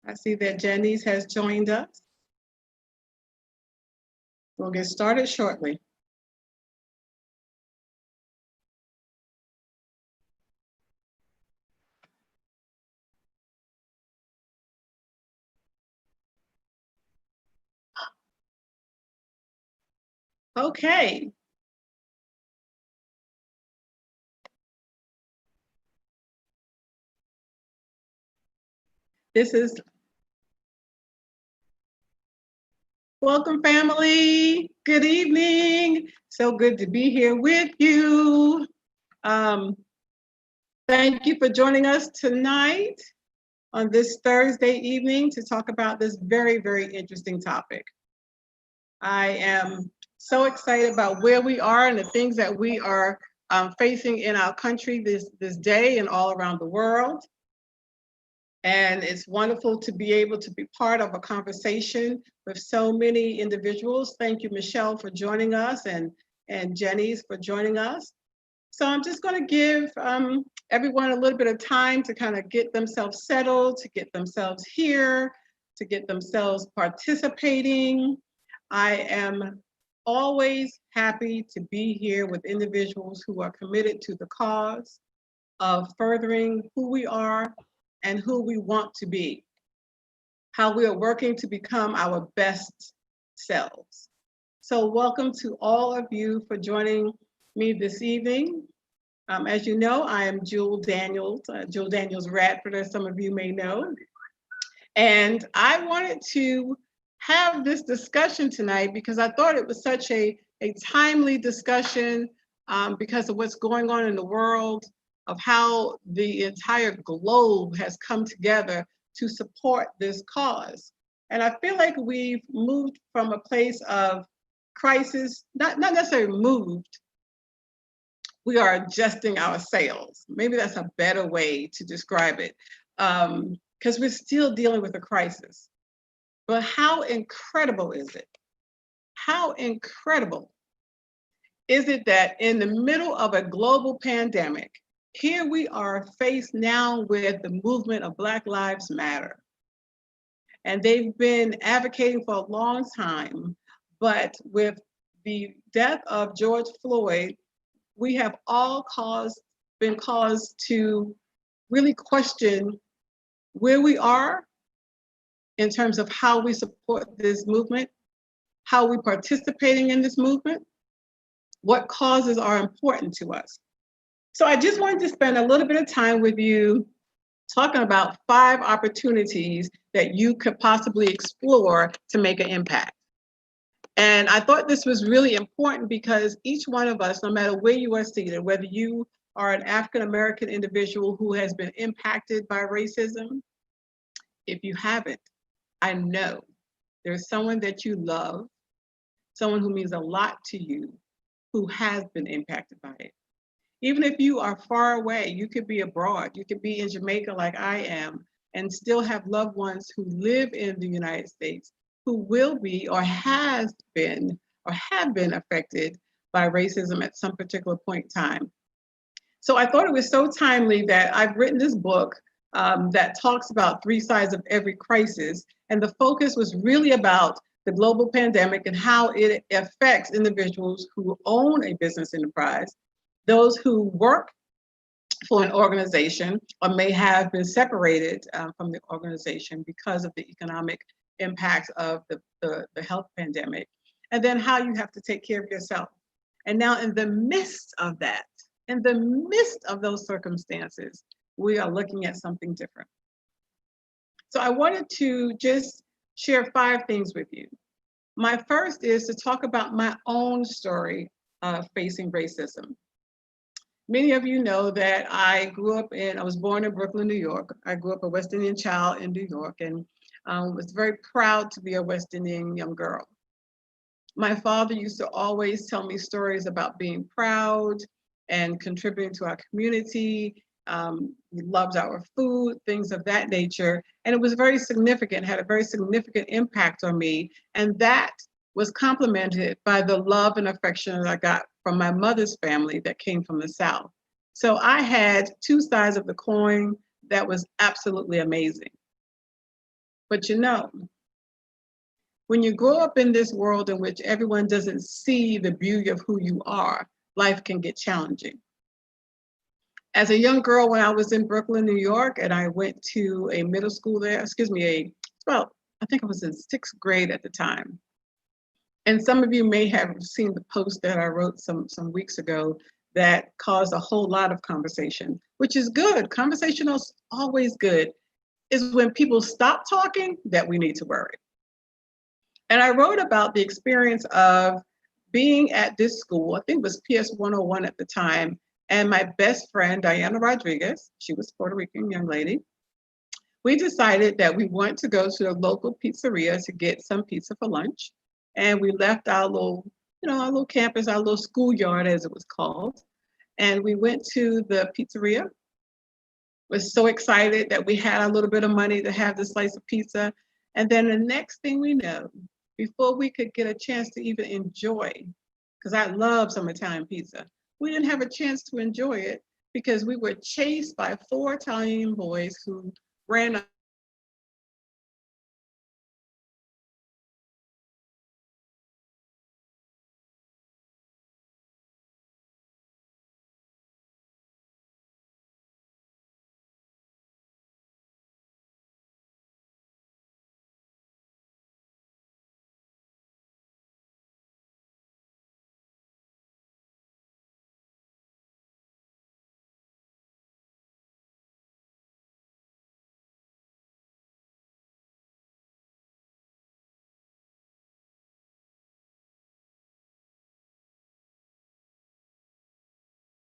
I see that Janice has joined us. We'll get started shortly. Okay. This is welcome, family. Good evening. So good to be here with you. Thank you for joining us tonight on this Thursday evening to talk about this very, very interesting topic. I am so excited about where we are and the things that we are facing in our country this day and all around the world. And it's wonderful to be able to be part of a conversation with so many individuals. Thank you, Michelle, for joining us and Jenny's for joining us. So I'm just going to give everyone a little bit of time to kind of get themselves settled, to get themselves here, to get themselves participating. I am always happy to be here with individuals who are committed to the cause of furthering who we are and who we want to be, how we are working to become our best selves. So welcome to all of you for joining me this evening. As you know, I am Jewel Daniels Radford, as some of you may know. And I wanted to have this discussion tonight because I thought it was such a timely discussion because of what's going on in the world, of how the entire globe has come together to support this cause. And I feel like we've moved from a place of crisis, not necessarily moved, we are adjusting our sails. Maybe that's a better way to describe it, because we're still dealing with a crisis. But how incredible is it? How incredible is it that in the middle of a global pandemic, here we are faced now with the movement of Black Lives Matter. And they've been advocating for a long time, but with the death of George Floyd, we have all been caused to really question where we are in terms of how we support this movement, how we're participating in this movement, what causes are important to us. So I just wanted to spend a little bit of time with you talking about 5 opportunities that you could possibly explore to make an impact. And I thought this was really important because each one of us, no matter where you are seated, whether you are an African-American individual who has been impacted by racism, if you haven't, I know there's someone that you love, someone who means a lot to you, who has been impacted by it. Even if you are far away, you could be abroad, you could be in Jamaica like I am, and still have loved ones who live in the United States who will be or have been affected by racism at some particular point in time. So I thought it was so timely that I've written this book that talks about 3 sides of every crisis. And the focus was really about the global pandemic and how it affects individuals who own a business enterprise, those who work for an organization or may have been separated from the organization because of the economic impacts of the health pandemic, and then how you have to take care of yourself. And now in the midst of that, in the midst of those circumstances, we are looking at something different. So I wanted to just share 5 things with you. My first is to talk about my own story of facing racism. Many of you know that I was born in Brooklyn, New York. I grew up a West Indian child in New York and was very proud to be a West Indian young girl. My father used to always tell me stories about being proud and contributing to our community. He loved our food, things of that nature. And it was very significant, had a very significant impact on me. And that was complemented by the love and affection that I got from my mother's family that came from the South. So I had 2 sides of the coin that was absolutely amazing. But you know, when you grow up in this world in which everyone doesn't see the beauty of who you are, life can get challenging. As a young girl, when I was in Brooklyn, New York, and I went to a middle school there, well, I think I was in 6th grade at the time. And some of you may have seen the post that I wrote some weeks ago that caused a whole lot of conversation, which is good. Conversation is always good. Is when people stop talking that we need to worry. And I wrote about the experience of being at this school. I think it was PS 101 at the time. And my best friend, Diana Rodriguez, she was a Puerto Rican young lady. We decided that we wanted to go to the local pizzeria to get some pizza for lunch. And we left our our little campus, our little schoolyard, as it was called. And we went to the pizzeria. Was so excited that we had a little bit of money to have this slice of pizza. And then the next thing we know, before we could get a chance to even enjoy, because I love some Italian pizza, we didn't have a chance to enjoy it because we were chased by 4 Italian boys who ran